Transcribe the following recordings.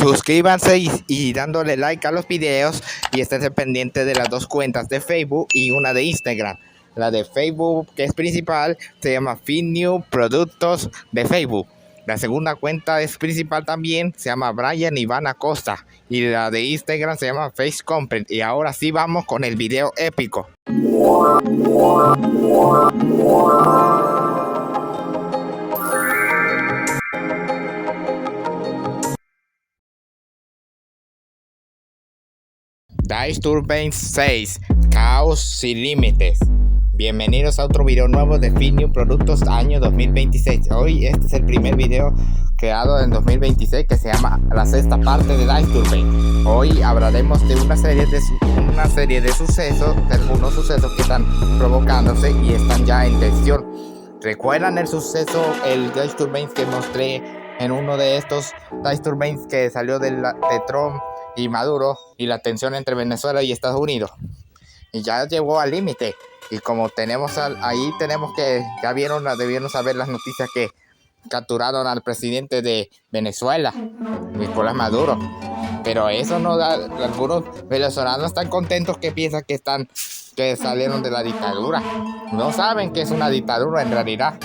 Suscríbanse y dándole like a los videos y estén pendientes de las dos cuentas de Facebook y una de Instagram. La de Facebook, que es principal, se llama Finnew Productos de Facebook. La segunda cuenta es principal también, se llama Brian Iván Acosta. Y la de Instagram se llama Face Content. Y ahora sí vamos con el video épico. Disturbance 6, Caos sin límites. Bienvenidos a otro video nuevo de Finnew Productos año 2026. Hoy este es el primer video creado en 2026 que se llama la sexta parte de Disturbance. Hoy hablaremos de una serie de sucesos, de algunos sucesos que están provocándose y están ya en tensión. ¿Recuerdan el suceso, el Disturbance que mostré en uno de estos Disturbance que salió de Trump y Maduro y la tensión entre Venezuela y Estados Unidos? Y ya llegó al límite. Y como tenemos ahí tenemos que, ya debieron saber las noticias que capturaron al presidente de Venezuela, Nicolás Maduro. Pero eso no da, algunos venezolanos están contentos que piensan que salieron de la dictadura. No saben que es una dictadura en realidad.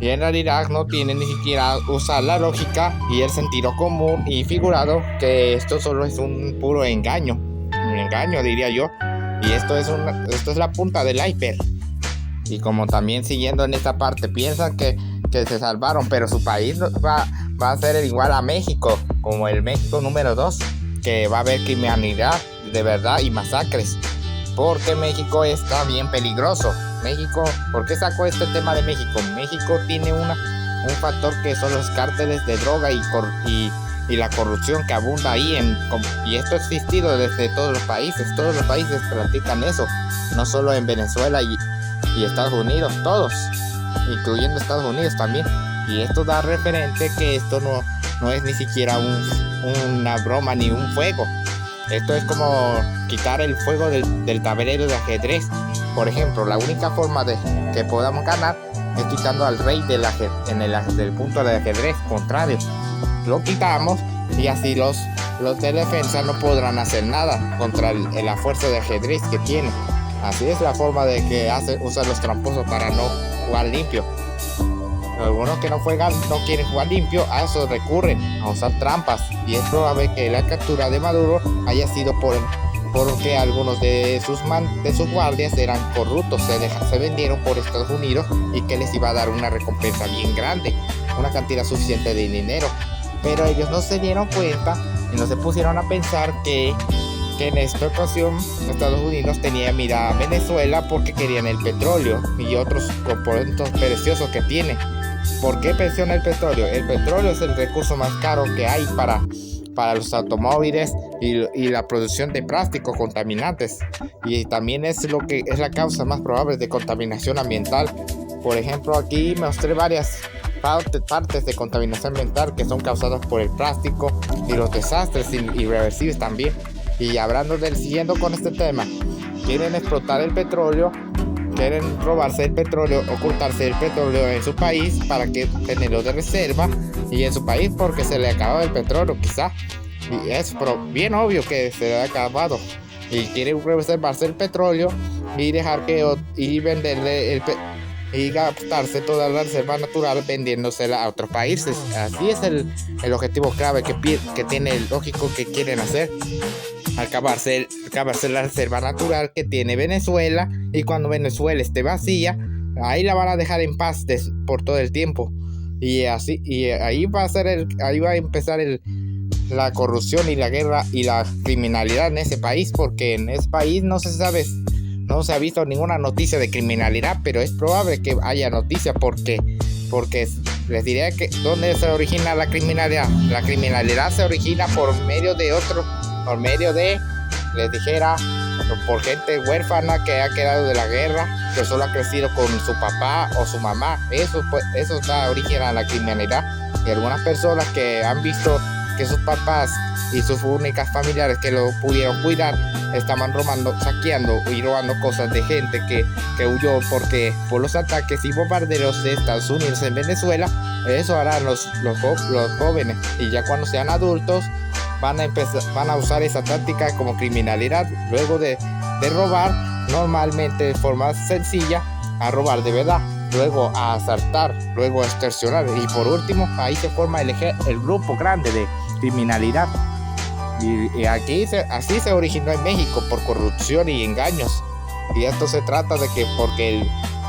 Y en realidad no tienen ni siquiera usar la lógica y el sentido común y figurado, que esto solo es un puro engaño. Un engaño, diría yo. Y esto es la punta del iceberg. Y como también siguiendo en esta parte, piensan que se salvaron, pero su país va a ser igual a México, como el México número 2, que va a haber criminalidad de verdad y masacres. Porque México está bien peligroso. México, ¿por qué sacó este tema de México? México tiene un factor que son los cárteles de droga y la corrupción que abunda ahí, y esto ha existido desde todos los países practican eso, no solo en Venezuela y Estados Unidos, todos, incluyendo Estados Unidos también. Y esto da referente que esto no es ni siquiera una broma ni un juego. Esto es como quitar el fuego del tablero de ajedrez. Por ejemplo, la única forma de que podamos ganar es quitando al rey del punto de ajedrez contrario. Lo quitamos y así los de defensa no podrán hacer nada contra la fuerza de ajedrez que tiene. Así es la forma de que usan los tramposos para no jugar limpio. Algunos que no quieren jugar limpio, a eso recurren, a usar trampas. Y es probable que la captura de Maduro haya sido porque algunos de sus guardias eran corruptos, se vendieron por Estados Unidos y que les iba a dar una recompensa bien grande, una cantidad suficiente de dinero. Pero ellos no se dieron cuenta y no se pusieron a pensar que en esta ocasión Estados Unidos tenía mirada a Venezuela porque querían el petróleo y otros componentes preciosos que tiene. ¿Por qué presiona el petróleo? El petróleo es el recurso más caro que hay para los automóviles y la producción de plásticos contaminantes, y también es la causa más probable de contaminación ambiental. Por ejemplo, aquí mostré varias partes de contaminación ambiental que son causadas por el plástico y los desastres irreversibles también. Y siguiendo con este tema, quieren explotar el petróleo, quieren robarse el petróleo, ocultarse el petróleo en su país para que tenerlo de reserva, y en su país porque se le acaba el petróleo quizá, y es bien obvio que se le ha acabado, y quieren reservarse el petróleo y venderle y gastarse toda la reserva natural vendiéndosela a otros países. Así es el objetivo clave que tiene el lógico que quieren hacer. Acabarse la reserva natural que tiene Venezuela, y cuando Venezuela esté vacía, ahí la van a dejar en paz por todo el tiempo, y ahí va a empezar la corrupción y la guerra y la criminalidad en ese país, porque en ese país no se ha visto ninguna noticia de criminalidad, pero es probable que haya noticia porque les diré que dónde se origina la criminalidad. La criminalidad se origina por medio de les dijera, por gente huérfana que ha quedado de la guerra, que solo ha crecido con su papá o su mamá. Eso da origen a la criminalidad. Y algunas personas que han visto que sus papás y sus únicas familiares que lo pudieron cuidar estaban saqueando y robando cosas de gente que huyó por los ataques y bombardeos de Estados Unidos en Venezuela. Eso harán los jóvenes, y ya cuando sean adultos van a usar esa táctica como criminalidad, luego de robar normalmente de forma sencilla, a robar de verdad, luego a asaltar, luego a extorsionar, y por último ahí se forma el grupo grande de criminalidad. Y aquí así se originó en México, por corrupción y engaños. Y esto se trata de que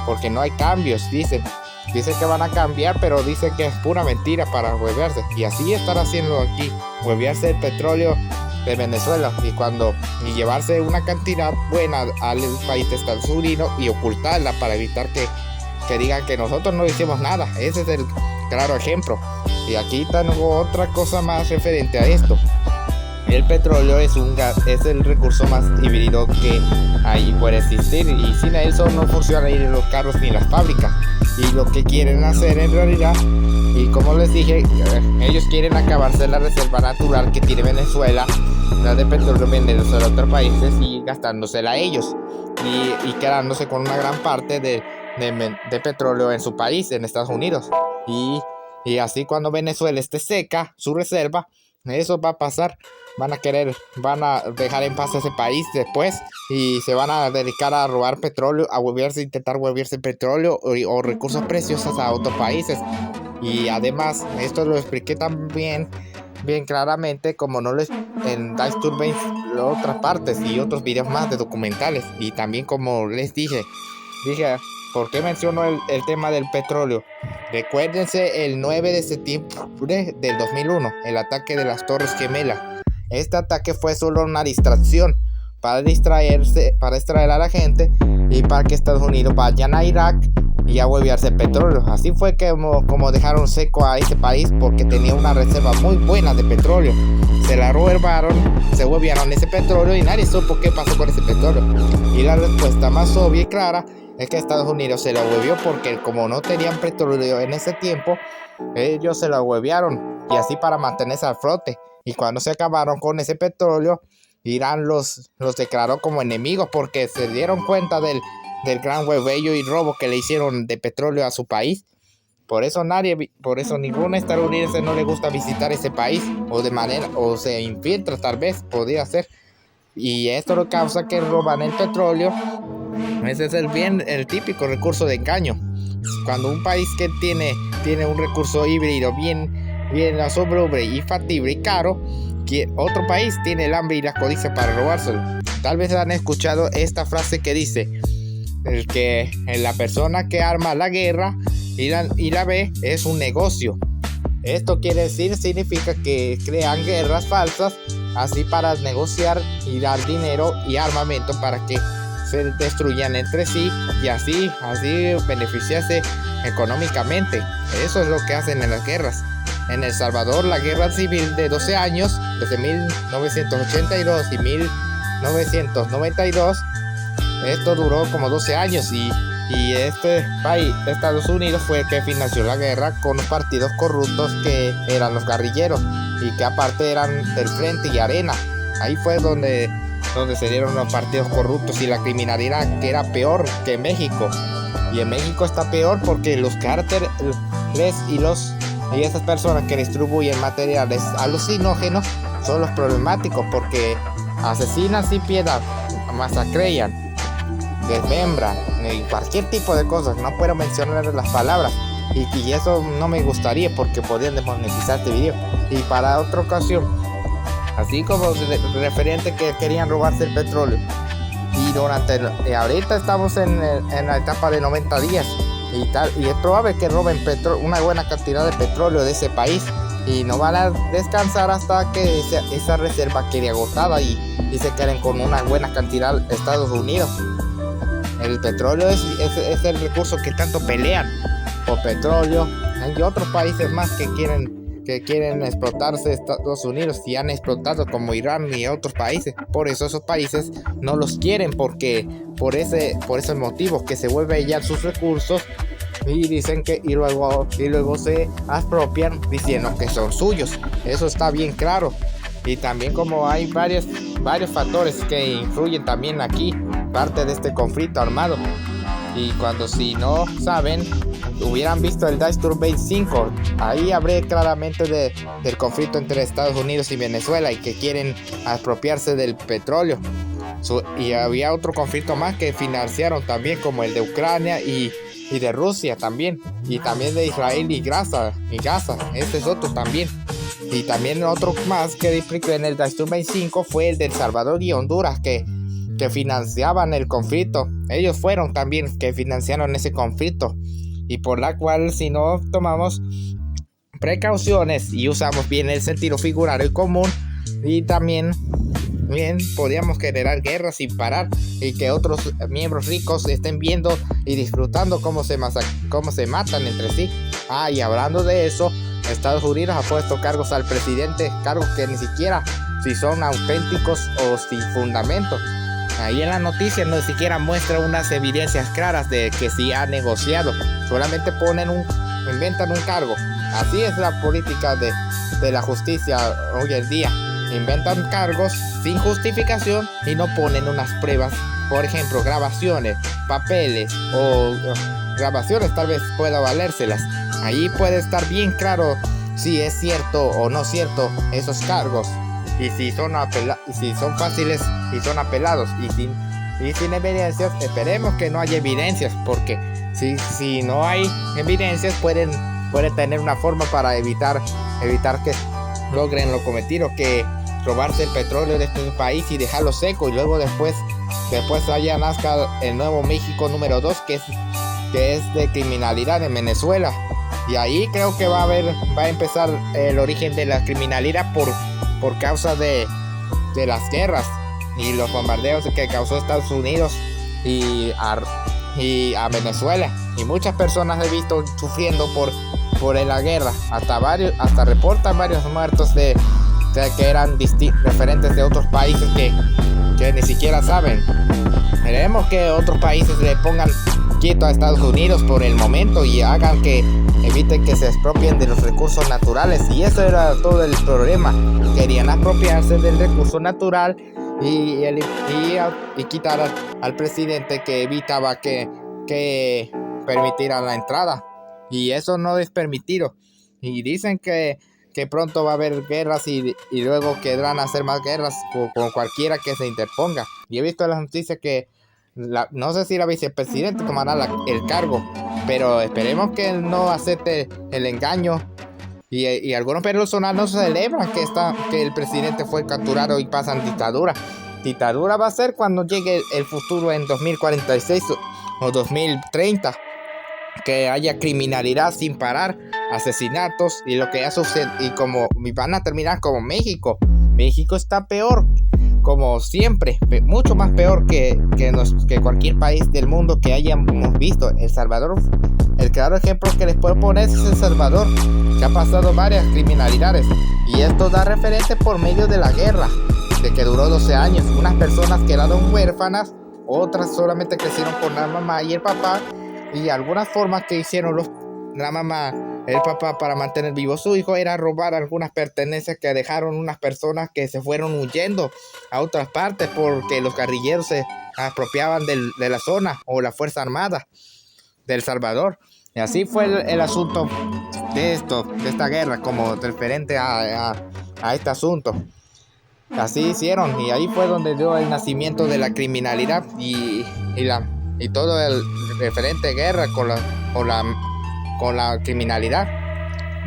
porque no hay cambios, dicen que van a cambiar, pero dicen que es pura mentira para huevearse. Y así están haciendo aquí, huevearse el petróleo de Venezuela y llevarse una cantidad buena al país de Estados Unidos y ocultarla para evitar que digan que nosotros no hicimos nada. Ese es el claro ejemplo. Y aquí tengo otra cosa más referente a esto. El petróleo es el recurso más híbrido que ahí puede existir, y sin eso no funcionan ni los carros ni las fábricas. Y lo que quieren hacer en realidad, y como les dije, ellos quieren acabarse la reserva natural que tiene Venezuela, la de petróleo, vendiéndosela a otros países y gastándosela a ellos, y quedándose con una gran parte de petróleo en su país, en Estados Unidos. Y así cuando Venezuela esté seca, su reserva, eso va a pasar. Van a dejar en paz a ese país después, y se van a dedicar a robar petróleo, a intentar huevearse petróleo o recursos preciosos a otros países. Y además, esto lo expliqué también bien claramente, como no en Dice Turbines, otras partes y otros videos más de documentales. Y también, como les dije, ¿por qué menciono el tema del petróleo? Recuérdense el 9 de septiembre del 2001, el ataque de las Torres Gemelas. Este ataque fue solo una distracción para distraer a la gente y para que Estados Unidos vayan a Irak y a huevearse petróleo. Así fue como dejaron seco a ese país, porque tenía una reserva muy buena de petróleo. Se la robaron, se huevearon ese petróleo y nadie supo qué pasó con ese petróleo. Y la respuesta más obvia y clara es que Estados Unidos se la huevió, porque como no tenían petróleo en ese tiempo, ellos se la huevearon, y así para mantenerse al flote. Y cuando se acabaron con ese petróleo, Irán los declaró como enemigos, porque se dieron cuenta del gran hueveo y robo que le hicieron de petróleo a su país. Por eso ningún estadounidense no le gusta visitar ese país, o se infiltra, tal vez, podría ser. Y esto lo causa que roban el petróleo. Ese es el típico recurso de engaño. Cuando un país que tiene un recurso híbrido bien salubre y factible y caro, que otro país tiene el hambre y la codicia para robárselo. Tal vez han escuchado esta frase que dice: la persona que arma la guerra y la ve es un negocio. Esto significa que crean guerras falsas, así para negociar y dar dinero y armamento para que se destruyan entre sí, y así beneficiarse económicamente. Eso es lo que hacen en las guerras. En El Salvador, la guerra civil de 12 años, desde 1982 y 1992, esto duró como 12 años, y este país, Estados Unidos, fue el que financió la guerra con los partidos corruptos que eran los guerrilleros, y que aparte eran del Frente y Arena. Ahí fue donde se dieron los partidos corruptos y la criminalidad, que era peor que en México. Y en México está peor porque los cárteles y esas personas que distribuyen materiales alucinógenos son los problemáticos, porque asesinan sin piedad, masacrean, desmembran y cualquier tipo de cosas. No puedo mencionar las palabras, y eso no me gustaría, porque podrían desmonetizar este video. Y para otra ocasión, así como referente que querían robarse el petróleo, y ahorita estamos en la etapa de 90 días y es probable que roben una buena cantidad de petróleo de ese país, y no van a descansar hasta que esa reserva quede agotada y se queden con una buena cantidad Estados Unidos. El petróleo es el recurso que tanto pelean por petróleo. Hay otros países más que quieren explotarse Estados Unidos, y han explotado, como Irán y otros países. Por eso esos países no los quieren, porque por ese motivo, que se vuelven ya sus recursos y dicen y luego se apropian diciendo que son suyos. Eso está bien claro. Y también, como hay varios factores que influyen también aquí, parte de este conflicto armado, Y cuando, si no saben, hubieran visto el Disturbance 5, ahí hablé claramente del conflicto entre Estados Unidos y Venezuela y que quieren apropiarse del petróleo. Y había otro conflicto más que financiaron también, como el de Ucrania y de Rusia también, y también de Israel y Gaza, este es otro también. Y también otro más que expliqué en el Disturbance 5 fue el de El Salvador y Honduras, que financiaban el conflicto. Ellos fueron también que financiaron ese conflicto, y por la cual, si no tomamos precauciones y usamos bien el sentido figurado y común, y también bien podríamos generar guerras sin parar, y que otros miembros ricos estén viendo y disfrutando cómo se matan entre sí. Y hablando de eso, Estados Unidos ha puesto cargos al presidente, cargos que ni siquiera si son auténticos o sin fundamento. Ahí en la noticia no siquiera muestra unas evidencias claras de que sí ha negociado, solamente inventan un cargo. Así es la política de la justicia hoy en día. Inventan cargos sin justificación y no ponen unas pruebas. Por ejemplo, grabaciones, papeles o grabaciones tal vez pueda valérselas. Ahí puede estar bien claro si es cierto o no cierto esos cargos, y si son fáciles y son apelados, y sin evidencias. Esperemos que no haya evidencias, porque si no hay evidencias puede tener una forma para evitar que logren lo cometido, que robarse el petróleo de este país y dejarlo seco, y luego después allá nazca el nuevo México número 2, que es de criminalidad en Venezuela. Y ahí creo que va a empezar el origen de la criminalidad por causa de las guerras y los bombardeos que causó Estados Unidos y a Venezuela. Y muchas personas he visto sufriendo por la guerra. Hasta reportan varios muertos que eran referentes de otros países que ni siquiera saben. Queremos que otros países le pongan quieto a Estados Unidos por el momento y eviten que se expropien de los recursos naturales. Y eso era todo el problema. Querían apropiarse del recurso natural y quitar al presidente que evitaba que permitieran la entrada. Y eso no es permitido. Y dicen que pronto va a haber guerras y luego quedarán a hacer más guerras con cualquiera que se interponga. Y he visto en las noticias que no sé si la vicepresidenta tomará el cargo, pero esperemos que él no acepte el engaño. Y algunos venezolanos celebran que el presidente fue capturado y pasan dictadura. Dictadura va a ser cuando llegue el futuro en 2046 o 2030, que haya criminalidad sin parar, asesinatos y lo que ha sucedido, y como van a terminar como México. México está peor, como siempre, mucho más peor que cualquier país del mundo que hayamos visto. El Salvador, el claro ejemplo que les puedo poner es El Salvador, que ha pasado varias criminalidades, y esto da referente por medio de la guerra, de que duró 12 años. Unas personas quedaron huérfanas, otras solamente crecieron con la mamá y el papá, y algunas formas que hicieron la mamá, el papá, para mantener vivo a su hijo era robar algunas pertenencias que dejaron unas personas que se fueron huyendo a otras partes porque los guerrilleros se apropiaban de la zona, o la Fuerza Armada de El Salvador. Y así fue el asunto de esta guerra, como referente a este asunto. Así hicieron, y ahí fue donde dio el nacimiento de la criminalidad y todo el referente guerra con la criminalidad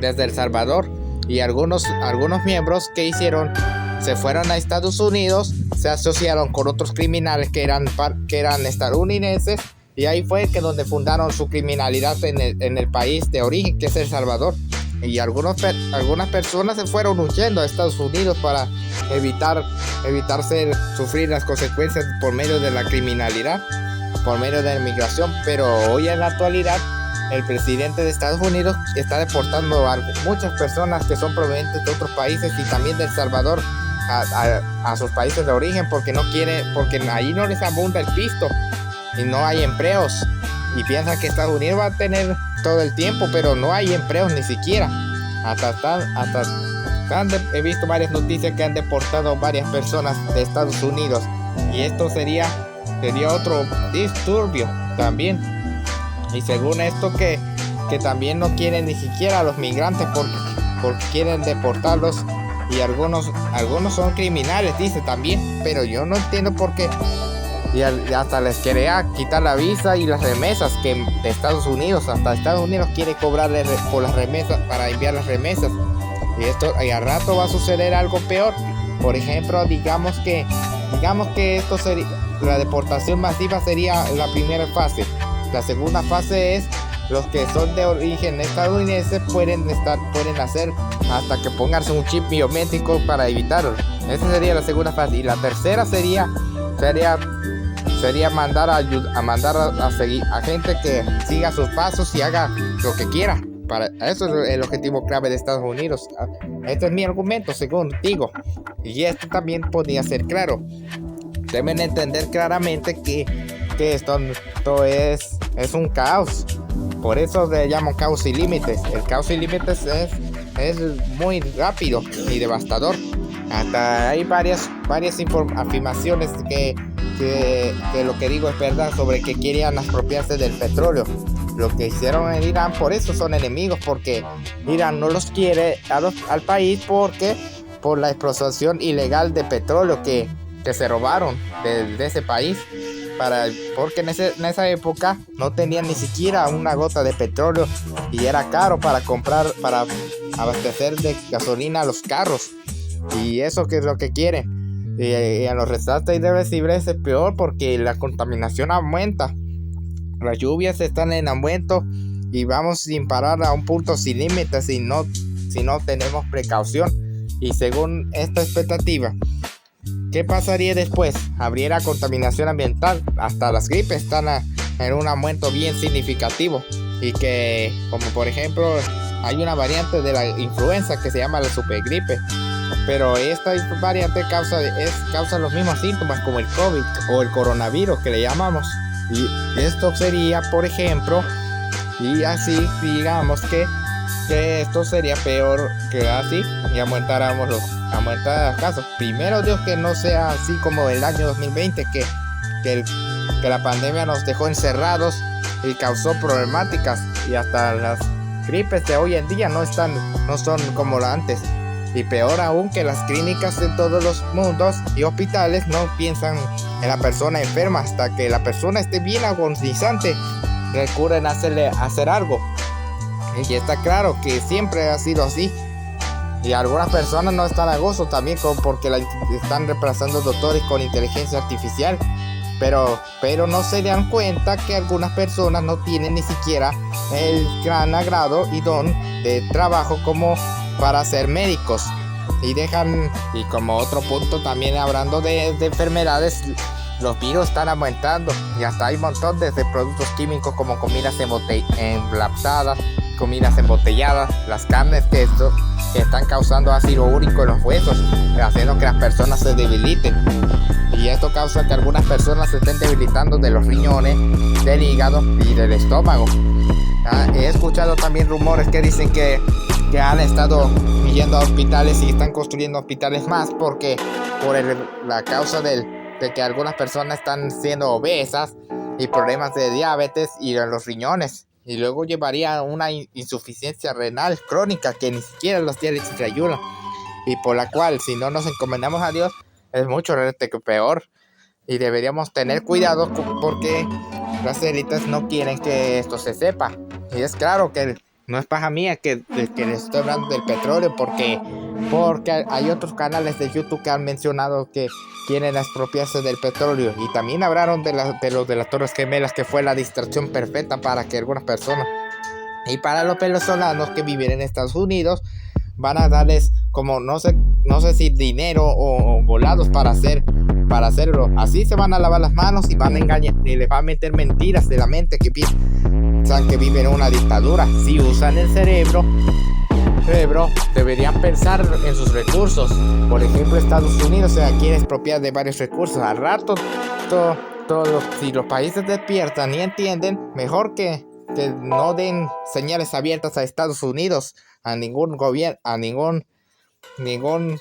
desde El Salvador. Y algunos miembros que hicieron se fueron a Estados Unidos, se asociaron con otros criminales que eran estadounidenses, y ahí fue donde fundaron su criminalidad en el país de origen, que es El Salvador. Y algunas personas se fueron huyendo a Estados Unidos para evitar sufrir las consecuencias por medio de la criminalidad, por medio de la inmigración. Pero hoy en la actualidad el presidente de Estados Unidos está deportando a muchas personas que son provenientes de otros países y también de El Salvador a sus países de origen, porque ahí no les abunda el pisto y no hay empleos, y piensan que Estados Unidos va a tener todo el tiempo, pero no hay empleos ni siquiera. He visto varias noticias que han deportado varias personas de Estados Unidos, y esto sería otro disturbio también. Y según esto que también no quieren ni siquiera a los migrantes porque quieren deportarlos. Y algunos son criminales, dice también. Pero yo no entiendo por qué. Y hasta les quería quitar la visa y las remesas que de Estados Unidos. Hasta Estados Unidos quiere cobrarle por las remesas, para enviar las remesas. Y al rato va a suceder algo peor. Por ejemplo, digamos que esto sería, la deportación masiva sería la primera fase. La segunda fase es los que son de origen estadounidense pueden hacer hasta que ponganse un chip biométrico para evitarlo. Esa sería la segunda fase. Y la tercera sería mandar a seguir a gente que siga sus pasos y haga lo que quiera. Eso es el objetivo clave de Estados Unidos. Este es mi argumento, según digo. Y esto también podría ser claro. Deben entender claramente que esto es un caos. Por eso le llamo caos sin límites. El caos sin límites es muy rápido y devastador. Hasta hay varias afirmaciones que lo que digo es verdad sobre que querían apropiarse del petróleo. Lo que hicieron en Irán, por eso son enemigos, porque Irán no los quiere al país por la explotación ilegal de petróleo que se robaron de ese país. Porque en esa época no tenían ni siquiera una gota de petróleo y era caro para abastecer de gasolina a los carros. Y eso que es lo que quieren. Y a los restantes irreversibles es peor porque la contaminación aumenta. Las lluvias están en aumento y vamos sin parar a un punto sin límites si no tenemos precaución. Y según esta expectativa, ¿qué pasaría después? Habría contaminación ambiental. Hasta las gripes están en un aumento bien significativo. Y que, como por ejemplo, hay una variante de la influenza que se llama la supergripe. Pero esta variante causa los mismos síntomas como el COVID o el coronavirus que le llamamos. Y esto sería, por ejemplo, y así digamos que esto sería peor que así y aumentar los casos. Primero Dios que no sea así como el año 2020 que la pandemia nos dejó encerrados y causó problemáticas, y hasta las gripes de hoy en día no son como antes. Y peor aún, que las clínicas de todos los mundos y hospitales no piensan en la persona enferma hasta que la persona esté bien agonizante. Recurren a hacer algo. Y está claro que siempre ha sido así. Y algunas personas no están a gusto también porque están reemplazando doctores con inteligencia artificial. Pero no se dan cuenta que algunas personas no tienen ni siquiera el gran agrado y don de trabajo como para ser médicos. Y como otro punto también, hablando de enfermedades, los virus están aumentando y hasta hay un montón de productos químicos como comidas enlatadas, comidas embotelladas, las carnes que están causando ácido úrico en los huesos, haciendo que las personas se debiliten. Y esto causa que algunas personas se estén debilitando de los riñones, del hígado y del estómago. He escuchado también rumores que dicen que han estado yendo a hospitales y están construyendo hospitales más por la causa de que algunas personas están siendo obesas y problemas de diabetes y de los riñones, y luego llevaría a una insuficiencia renal crónica que ni siquiera los diálisis ayudan, y por la cual, si no nos encomendamos a Dios, es mucho peor. Y deberíamos tener cuidado porque las élites no quieren que esto se sepa. Y es claro que no es paja mía que les estoy hablando del petróleo, porque hay otros canales de YouTube que han mencionado que quieren expropiarse del petróleo, y también hablaron de las Torres Gemelas, que fue la distracción perfecta para que algunas personas, y para los venezolanos que viven en Estados Unidos, van a darles como no sé si dinero o volados para hacerlo. Así se van a lavar las manos y van a engañar y les va a meter mentiras de la mente que piensan que viven en una dictadura. Si usan el cerebro, deberían pensar en sus recursos. Por ejemplo, Estados Unidos se quiere expropiar de varios recursos. Al rato, si los países despiertan y entienden, mejor que no den señales abiertas a Estados Unidos, a ningún gobierno, a ningún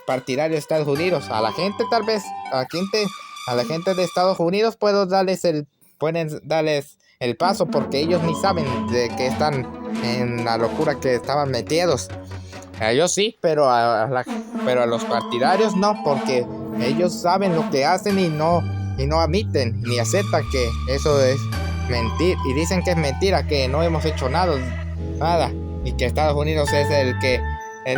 partidario de Estados Unidos. A la gente, tal vez, a la gente de Estados Unidos pueden darles el paso porque ellos ni saben de que están en la locura que estaban metidos. Ellos sí, pero a los partidarios no, porque ellos saben lo que hacen y no admiten ni aceptan que eso es mentir, y dicen que es mentira, que no hemos hecho nada, y que Estados Unidos es el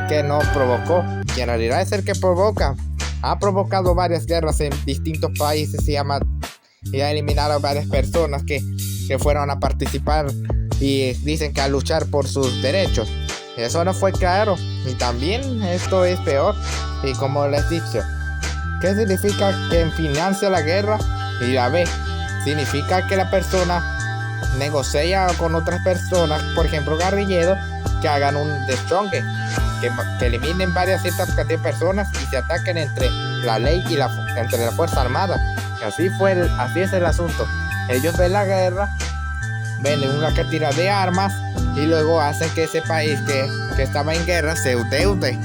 que no provocó, y en realidad es el que provoca. Ha provocado varias guerras en distintos países y ha eliminado a varias personas que fueron a participar y dicen que a luchar por sus derechos. Eso no fue claro, y también esto es peor. Y como les he dicho, ¿qué significa que financia la guerra? Y la ve, significa que la persona negocia con otras personas, por ejemplo guerrilleros, que hagan un destrozgue, que eliminen ciertas cantidad de personas y se ataquen entre la ley y entre la fuerza armada. Y así es el asunto. Ellos ven la guerra, ven una cantidad de armas y luego hacen que ese país que estaba en guerra se endeude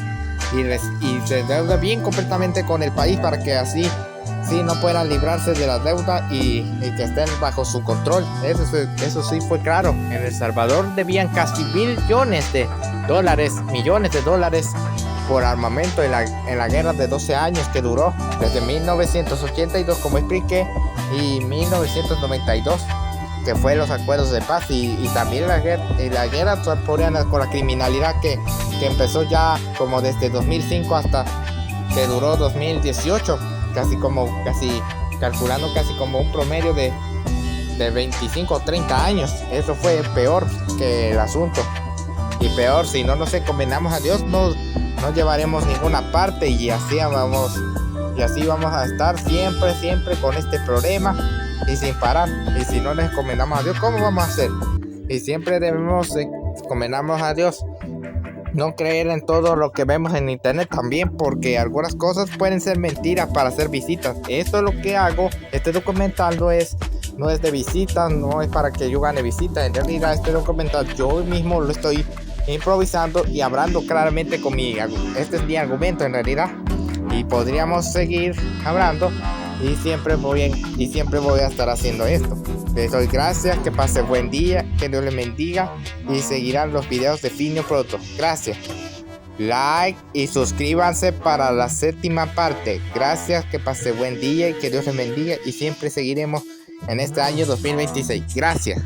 y se endeude bien completamente con el país, para que así no puedan librarse de la deuda y que estén bajo su control. Eso sí fue claro. En El Salvador debían casi millones de dólares por armamento en la guerra de 12 años que duró desde 1982, como expliqué, y 1992, que fue los acuerdos de paz, y también la guerra coreana con la criminalidad que empezó ya como desde 2005 hasta que duró 2018, casi calculando casi como un promedio de 25 o 30 años. Eso fue peor que el asunto, y peor si no nos encomendamos a Dios, no llevaremos ninguna parte, y así vamos a estar siempre con este problema y sin parar. Y si no les encomendamos a Dios, ¿cómo vamos a hacer? Y siempre debemos encomendarnos a Dios, no creer en todo lo que vemos en internet también, porque algunas cosas pueden ser mentiras para hacer visitas. Esto es lo que hago. Este documental no es de visitas, no es para que yo gane visitas. En realidad este documental yo mismo lo estoy improvisando y hablando claramente con este es mi argumento en realidad, y podríamos seguir hablando, y siempre voy a estar haciendo esto. Les doy gracias, que pase buen día, que Dios les bendiga, y seguirán los videos de Finio Productos. Gracias. Like y suscríbanse para la 7ª parte. Gracias, que pase buen día y que Dios les bendiga, y siempre seguiremos en este año 2026. Gracias.